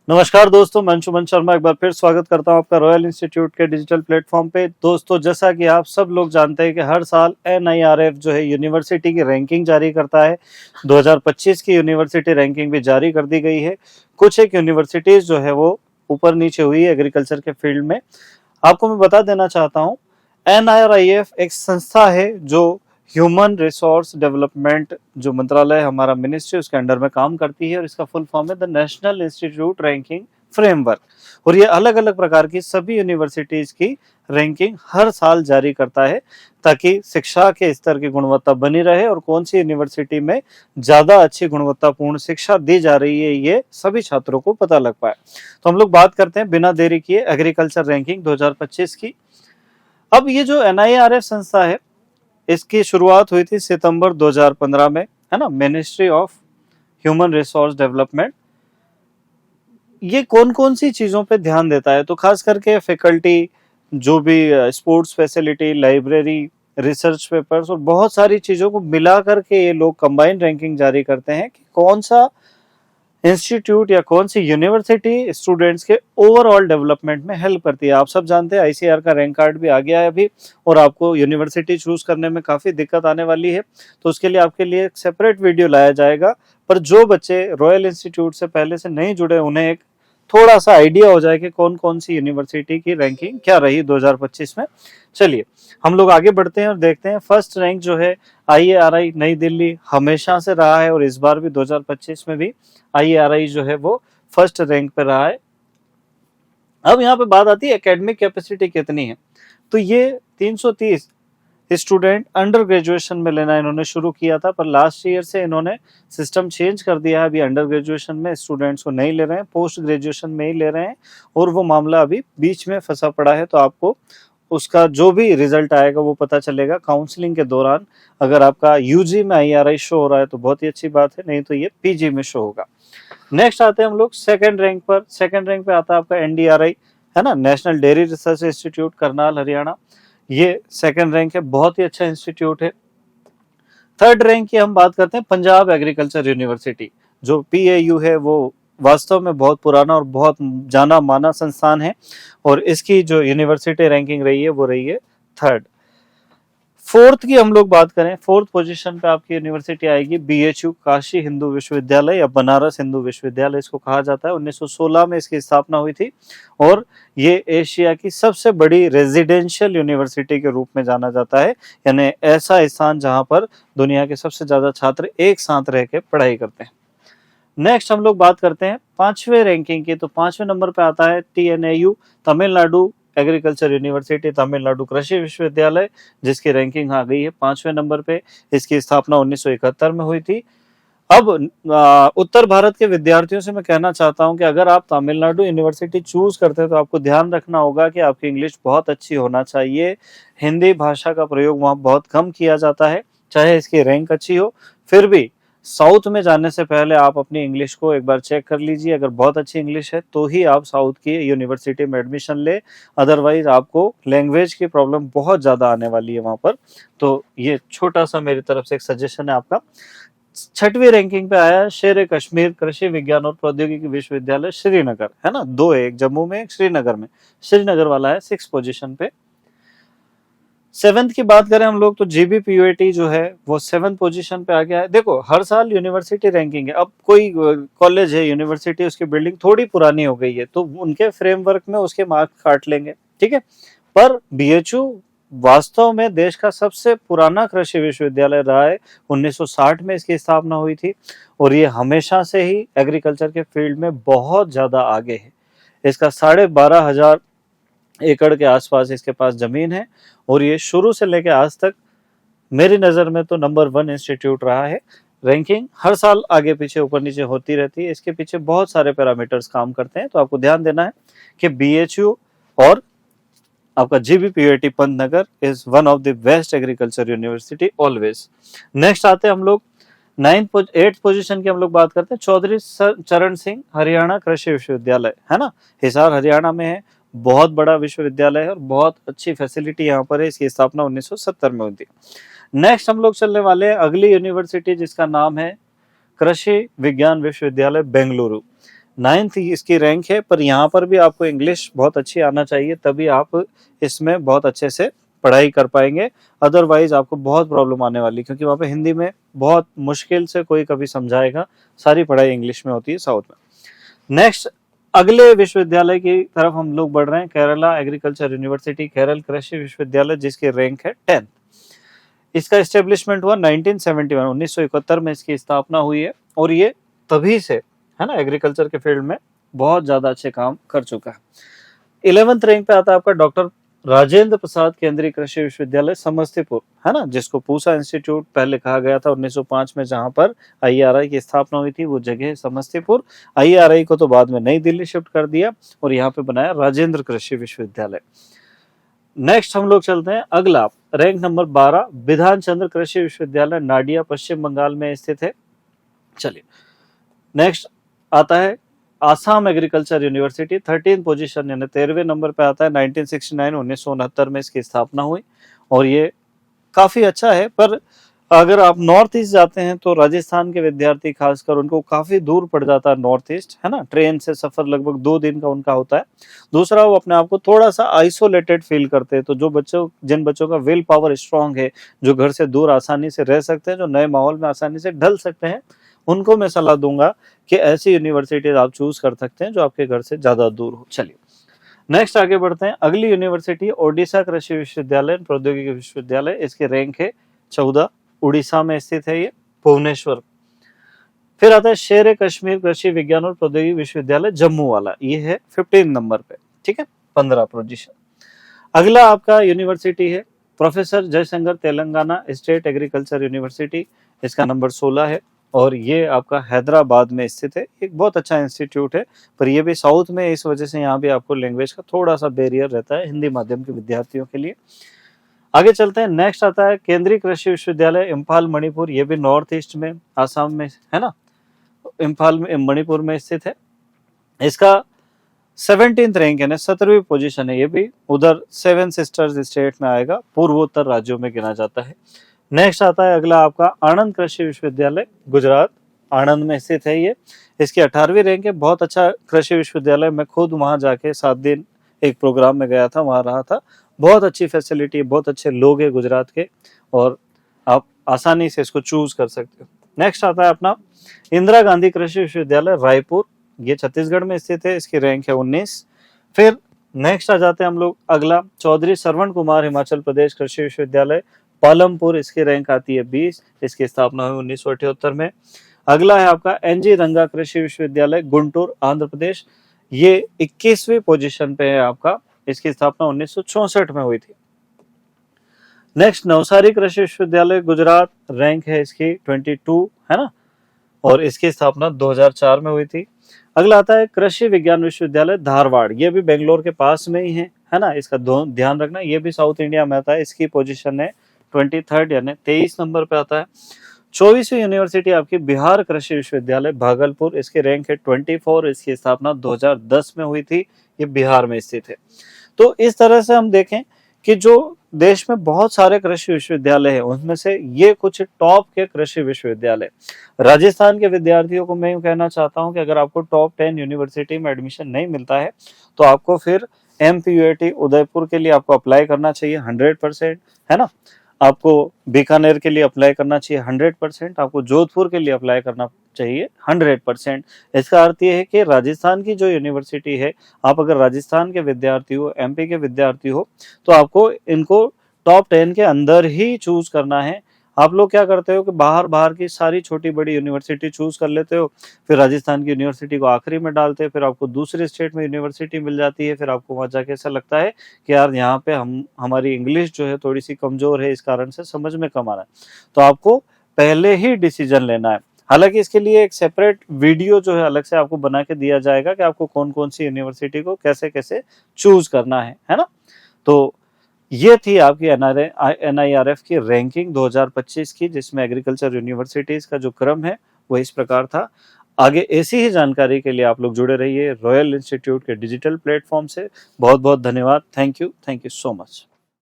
नमस्कार दोस्तों, मैं अंशुमन शर्मा एक बार फिर स्वागत करता हूं आपका रॉयल इंस्टीट्यूट के डिजिटल प्लेटफॉर्म पे। दोस्तों, जैसा कि आप सब लोग जानते हैं कि हर साल एनआईआरएफ जो है यूनिवर्सिटी की रैंकिंग जारी करता है। 2025 की यूनिवर्सिटी रैंकिंग भी जारी कर दी गई है। कुछ एक यूनिवर्सिटीज जो है वो ऊपर नीचे हुई है एग्रीकल्चर के फील्ड में। आपको मैं बता देना चाहता हूँ, एनआईआरएफ एक संस्था है जो ह्यूमन रिसोर्स डेवलपमेंट जो मंत्रालय हमारा मिनिस्ट्री उसके अंडर में काम करती है, और इसका फुल फॉर्म है the national institute ranking framework. और ये अलग अलग प्रकार की सभी यूनिवर्सिटीज की रैंकिंग हर साल जारी करता है, ताकि शिक्षा के स्तर की गुणवत्ता बनी रहे और कौन सी यूनिवर्सिटी में ज्यादा अच्छी गुणवत्तापूर्ण शिक्षा दी जा रही है ये सभी छात्रों को पता लग पाए। तो हम लोग बात करते हैं बिना देरी किए एग्रीकल्चर रैंकिंग 2025 की। अब ये जो एनआईआरएफ संस्था है, इसकी शुरुआत हुई थी सितंबर 2015 में, है ना, ministry of human resource development. ये कौन कौन सी चीजों पे ध्यान देता है, तो खास करके फैकल्टी, जो भी sports facility, library, research papers और बहुत सारी चीजों को मिला करके ये लोग कंबाइंड रैंकिंग जारी करते हैं कि कौन सा इंस्टीट्यूट या कौन सी यूनिवर्सिटी स्टूडेंट्स के ओवरऑल डेवलपमेंट में हेल्प करती है। आप सब जानते हैं आईसीआर का रैंक कार्ड भी आ गया है अभी, और आपको यूनिवर्सिटी चूज करने में काफी दिक्कत आने वाली है, तो उसके लिए आपके लिए एक सेपरेट वीडियो लाया जाएगा। पर जो बच्चे रॉयल इंस्टीट्यूट से पहले से नहीं जुड़े, उन्हें एक थोड़ा सा आइडिया हो जाए कि कौन कौन सी यूनिवर्सिटी की रैंकिंग क्या रही 2025 में। चलिए हम लोग आगे बढ़ते हैं और देखते हैं। फर्स्ट रैंक जो है आईएआरआई नई दिल्ली हमेशा से रहा है, और इस बार भी 2025 में भी आईएआरआई जो है वो फर्स्ट रैंक पे रहा है। अब यहाँ पे बात आती है एकेडमिक कैपेसिटी कितनी है, तो ये 330 स्टूडेंट अंडर ग्रेजुएशन में लेना इन्होंने शुरू किया था, पर लास्ट ईयर से इन्होंने सिस्टम चेंज कर दिया है। अभी अंडर ग्रेजुएशन में स्टूडेंट्स को नहीं ले रहे हैं, पोस्ट ग्रेजुएशन में ही ले रहे हैं, और वो मामला अभी बीच में फंसा पड़ा है। तो आपको उसका जो भी रिजल्ट आएगा वो पता चलेगा काउंसलिंग के दौरान। अगर आपका यूजी में आईआरआई शो हो रहा है तो बहुत ही अच्छी बात है, नहीं तो ये पीजी में शो होगा। नेक्स्ट आते हैं हम लोग सेकंड रैंक पर। सेकंड रैंक पे आता है आपका एनडीआरआई, है ना, national dairy research institute, Karnal, Haryana. ये सेकंड रैंक है, बहुत ही अच्छा इंस्टीट्यूट है। थर्ड रैंक की हम बात करते हैं पंजाब एग्रीकल्चर यूनिवर्सिटी, जो पीएयू है, वो वास्तव में बहुत पुराना और बहुत जाना माना संस्थान है, और इसकी जो यूनिवर्सिटी रैंकिंग रही है वो रही है थर्ड। फोर्थ की हम लोग बात करें, फोर्थ पोजीशन पे आपकी यूनिवर्सिटी आएगी बीएचयू, काशी हिंदू विश्वविद्यालय या बनारस हिंदू विश्वविद्यालय इसको कहा जाता है। 1916 में इसकी स्थापना हुई थी, और ये एशिया की सबसे बड़ी रेजिडेंशियल यूनिवर्सिटी के रूप में जाना जाता है, यानी ऐसा स्थान जहां पर दुनिया के सबसे ज्यादा छात्र एक साथ रह के पढ़ाई करते हैं। नेक्स्ट हम लोग बात करते हैं पांचवें रैंकिंग की, तो पांचवें नंबर पे आता है TNAU, Tamil Nadu agriculture university, Tamil Nadu कृषि विश्वविद्यालय, जिसकी रैंकिंग आ गई है पांचवें नंबर पे। इसकी स्थापना 1971 में हुई थी। अब उत्तर भारत के विद्यार्थियों से मैं कहना चाहता हूं कि अगर आप तमिलनाडु यूनिवर्सिटी चूज करते हैं तो आपको ध्यान रखना होगा कि आपकी इंग्लिश बहुत अच्छी होना चाहिए। हिंदी भाषा का प्रयोग वहां बहुत कम किया जाता है, चाहे इसकी रैंक अच्छी हो। फिर भी साउथ में जाने से पहले आप अपनी इंग्लिश को एक बार चेक कर लीजिए। अगर बहुत अच्छी इंग्लिश है तो ही आप साउथ की यूनिवर्सिटी में एडमिशन ले, अदरवाइज आपको लैंग्वेज की प्रॉब्लम बहुत ज्यादा आने वाली है वहां पर। तो ये छोटा सा मेरी तरफ से एक सजेशन है आपका। छठवीं रैंकिंग पे आया शेर कश्मीर कृषि विज्ञान और प्रौद्योगिकी विश्वविद्यालय श्रीनगर, है ना, दो है, एक जम्मू में एक श्रीनगर में। श्रीनगर वाला है 6 पोजीशन पे। सेवेंथ की बात करें हम लोग, तो जीबीपीयूटी जो है वो 7th पोजीशन पे आ गया है। देखो हर साल यूनिवर्सिटी रैंकिंग है। अब कोई कॉलेज है, यूनिवर्सिटी, उसकी बिल्डिंग थोड़ी पुरानी हो गई है तो उनके फ्रेमवर्क में उसके मार्क काट लेंगे, ठीक है। पर बीएचयू वास्तव में देश का सबसे पुराना कृषि विश्वविद्यालय रहा है। 1960 में इसकी स्थापना हुई थी, और ये हमेशा से ही एग्रीकल्चर के फील्ड में बहुत ज्यादा आगे है। इसका 12,500 एकड़ के आसपास इसके पास जमीन है, और ये शुरू से लेकर आज तक मेरी नजर में तो नंबर 1 इंस्टीट्यूट रहा है। रैंकिंग हर साल आगे पीछे ऊपर नीचे होती रहती है, इसके पीछे बहुत सारे पैरामीटर्स काम करते हैं। तो आपको ध्यान देना है कि बीएचयू और आपका GBPUT Pantnagar is one of the best agriculture university always. Next आते हैं हम लोग 8th पोजीशन की हम लोग बात करते हैं चौधरी चरण सिंह हरियाणा कृषि विश्वविद्यालय, है ना, हिसार हरियाणा में है। बहुत बड़ा विश्वविद्यालय है और बहुत अच्छी फैसिलिटी यहाँ पर है। इसकी स्थापना 1970 में हुई थी। नेक्स्ट हम लोग चलने वाले हैं अगली यूनिवर्सिटी, जिसका नाम है कृषि विज्ञान विश्वविद्यालय बेंगलुरु। 9th इसकी रैंक है, पर यहाँ पर भी आपको इंग्लिश बहुत अच्छी आना चाहिए, तभी आप इसमें बहुत अच्छे से पढ़ाई कर पाएंगे। अदरवाइज आपको बहुत प्रॉब्लम आने वाली, क्योंकि वहाँ पे हिंदी में बहुत मुश्किल से कोई कभी समझाएगा, सारी पढ़ाई इंग्लिश में होती है साउथ में। नेक्स्ट अगले विश्वविद्यालय की तरफ हम लोग बढ़ रहे हैं, केरला एग्रीकल्चर यूनिवर्सिटी, केरल कृषि विश्वविद्यालय, जिसकी रैंक है 10th। इसका एस्टेब्लिशमेंट हुआ 1971, 1971 में इसकी स्थापना हुई है, और ये तभी से है ना एग्रीकल्चर के फील्ड में बहुत ज्यादा अच्छे काम कर चुका है। 11th रैंक पे आता है आपका डॉक्टर राजेंद्र प्रसाद केंद्रीय कृषि विश्वविद्यालय समस्तीपुर, है ना, जिसको पूसा इंस्टीट्यूट पहले कहा गया था 1905 में, जहां पर IRI की स्थापना हुई थी, वो जगह समस्तीपुर। IRI को तो बाद में नई दिल्ली शिफ्ट कर दिया और यहाँ पे बनाया राजेंद्र कृषि विश्वविद्यालय। नेक्स्ट हम लोग चलते हैं अगला, रैंक नंबर 12 विधान चंद्र कृषि विश्वविद्यालय, नाडिया, पश्चिम बंगाल में स्थित है। चलिए नेक्स्ट आता है आसाम एग्रीकल्चर यूनिवर्सिटी, 13 पोजीशन यानी 13वें नंबर पे आता है। 1969 1969 में इसकी स्थापना हुई, और ये काफी अच्छा है। पर अगर आप नॉर्थ ईस्ट जाते हैं तो राजस्थान के विद्यार्थी खासकर उनको काफी दूर पड़ जाता है नॉर्थ ईस्ट, है ना, ट्रेन से सफर लगभग 2 दिन का उनका होता है। दूसरा, वो अपने आप को थोड़ा सा आइसोलेटेड फील करते हैं, तो जिन बच्चों का विल पावर स्ट्रांग है, जो घर से दूर आसानी से रह सकते हैं, जो नए माहौल में आसानी से ढल सकते हैं, उनको मैं सलाह दूंगा कि ऐसी यूनिवर्सिटीज आप चूज कर सकते हैं जो आपके घर से ज्यादा दूर हो। चलिए नेक्स्ट आगे बढ़ते हैं। अगली यूनिवर्सिटी ओडिशा कृषि विश्वविद्यालय प्रौद्योगिकी विश्वविद्यालय, इसकी रैंक है 14, उड़ीसा में स्थित है ये, भुवनेश्वर। फिर आता है शेर कश्मीर कृषि विज्ञान और प्रौद्योगिकी विश्वविद्यालय जम्मू वाला, ये है 15 नंबर पे, ठीक है, 15 पोजीशन। अगला आपका यूनिवर्सिटी है professor Jaishankar Telangana state agriculture university, इसका नंबर 16 है, और ये आपका हैदराबाद में स्थित है। एक बहुत अच्छा इंस्टीट्यूट है, पर ये भी साउथ में, इस वजह से यहाँ भी आपको लैंग्वेज का थोड़ा सा बैरियर रहता है हिंदी माध्यम के विद्यार्थियों के लिए। आगे चलते हैं। नेक्स्ट आता है केंद्रीय कृषि विश्वविद्यालय इम्फाल मणिपुर, ये भी नॉर्थ ईस्ट में, आसाम में, है ना, इम्फाल में मणिपुर में स्थित है। इसका 17th रैंक है, 17वीं पोजीशन है, ये भी उधर 7 सिस्टर्स स्टेट में आएगा, पूर्वोत्तर राज्यों में गिना जाता है। नेक्स्ट आता है अगला आपका आनंद कृषि विश्वविद्यालय, गुजरात, आनंद में स्थित है ये, इसकी 18वीं रैंक है। बहुत अच्छा कृषि विश्वविद्यालय, मैं खुद वहां जाके 7 दिन एक प्रोग्राम में गया था, वहां रहा था। बहुत अच्छी फैसिलिटी, बहुत अच्छे लोग हैं गुजरात के, और आप आसानी से इसको चूज कर सकते हो। नेक्स्ट आता है अपना इंदिरा गांधी कृषि विश्वविद्यालय रायपुर, ये छत्तीसगढ़ में स्थित है, इसकी रैंक है 19। फिर नेक्स्ट आ जाते हैं हम लोग अगला, चौधरी श्रवण कुमार हिमाचल प्रदेश कृषि विश्वविद्यालय पालमपुर, इसकी रैंक आती है 20, इसकी स्थापना हुई 1978 में। अगला है आपका NG रंगा कृषि विश्वविद्यालय गुंटूर आंध्र प्रदेश, ये 21वीं पोजीशन पे है आपका, इसकी स्थापना 1964 में हुई थी। नेक्स्ट नवसारी कृषि विश्वविद्यालय गुजरात, रैंक है इसकी 22, है ना, और इसकी स्थापना 2004 में हुई थी। अगला आता है कृषि विज्ञान विश्वविद्यालय धारवाड़, ये भी बेंगलोर के पास में ही है ना, इसका ध्यान रखना, ये भी साउथ इंडिया में आता है। इसकी पोजीशन है 23rd यानी 23 नंबर पे आता है। 24वीं यूनिवर्सिटी आपकी बिहार कृषि विश्वविद्यालय भागलपुर, इसके रैंक है 24, इसकी स्थापना 2010 में हुई थी, ये बिहार में स्थित है। तो इस तरह से हम देखें कि जो देश में बहुत सारे कृषि विश्वविद्यालय हैं, उनमें से ये कुछ टॉप के कृषि विश्वविद्यालय। राजस्थान के विद्यार्थियों को मैं यूं कहना चाहता हूं कि अगर आपको टॉप 10 यूनिवर्सिटी में एडमिशन नहीं मिलता है, तो आपको फिर MPUAT उदयपुर के लिए आपको अप्लाई करना चाहिए 100%, है ना, आपको बीकानेर के लिए अप्लाई करना चाहिए 100%, आपको जोधपुर के लिए अप्लाई करना चाहिए 100%। इसका अर्थ ये है कि राजस्थान की जो यूनिवर्सिटी है, आप अगर राजस्थान के विद्यार्थी हो, MP के विद्यार्थी हो, तो आपको इनको टॉप 10 के अंदर ही चूज करना है। आप लोग क्या करते हो कि बाहर की सारी छोटी बड़ी यूनिवर्सिटी चूज कर लेते हो, फिर राजस्थान की यूनिवर्सिटी को आखिरी में डालते हैं, फिर आपको दूसरे स्टेट में यूनिवर्सिटी मिल जाती है, फिर आपको वहां जाके ऐसा लगता है कि यार यहाँ पे हमारी इंग्लिश जो है थोड़ी सी कमजोर है, इस कारण से समझ में कम आ रहा है। तो आपको पहले ही डिसीजन लेना है। हालांकि इसके लिए एक सेपरेट वीडियो जो है अलग से आपको बना के दिया जाएगा कि आपको कौन कौन सी यूनिवर्सिटी को कैसे कैसे चूज करना है ना। तो ये थी आपकी NIRF की रैंकिंग 2025 की, जिसमें एग्रीकल्चर यूनिवर्सिटीज का जो क्रम है वो इस प्रकार था। आगे ऐसी ही जानकारी के लिए आप लोग जुड़े रहिए रॉयल इंस्टीट्यूट के डिजिटल प्लेटफॉर्म से। बहुत बहुत धन्यवाद। Thank you so much.